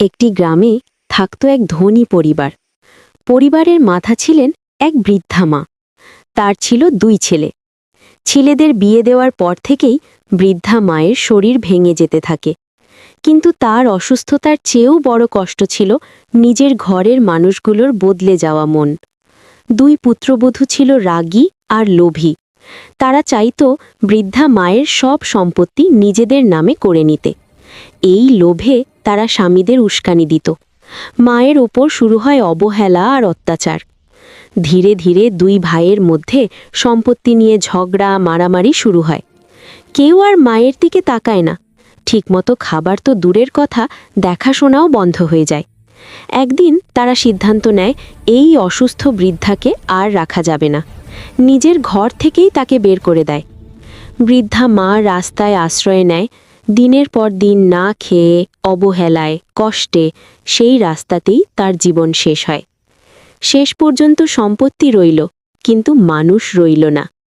একটি গ্রামে থাকত এক ধনী পরিবার। পরিবারের মাথা ছিলেন এক বৃদ্ধা মা। তার ছিল 2 ছেলে। ছেলেদের বিয়ে দেওয়ার পর থেকেই বৃদ্ধা মায়ের শরীর ভেঙে যেতে থাকে। কিন্তু তার অসুস্থতার চেয়েও বড় কষ্ট ছিল নিজের ঘরের মানুষগুলোর বদলে যাওয়া মন। 2 পুত্রবধূ ছিল রাগী আর লোভী। তারা চাইত বৃদ্ধা মায়ের সব সম্পত্তি নিজেদের নামে করে নিতে। এই লোভে তারা স্বামীদের উস্কানি দিত। মায়ের ওপর শুরু হয় অবহেলা আর অত্যাচার। ধীরে ধীরে 2 ভাইয়ের মধ্যে সম্পত্তি নিয়ে ঝগড়া মারামারি শুরু হয়। কেউ আর মায়ের দিকে তাকায় না। ঠিকমতো খাবার তো দূরের কথা, দেখাশোনাও বন্ধ হয়ে যায়। একদিন তারা সিদ্ধান্ত নেয় এই অসুস্থ বৃদ্ধাকে আর রাখা যাবে না। নিজের ঘর থেকেই তাকে বের করে দেয়। বৃদ্ধা মা রাস্তায় আশ্রয় নেয়। দিনের পর দিন না খেয়ে, অবহেলায়, কষ্টে সেই রাস্তাতেই তার জীবন শেষ হয়। শেষ পর্যন্ত সম্পত্তি রইল, কিন্তু মানুষ রইল না।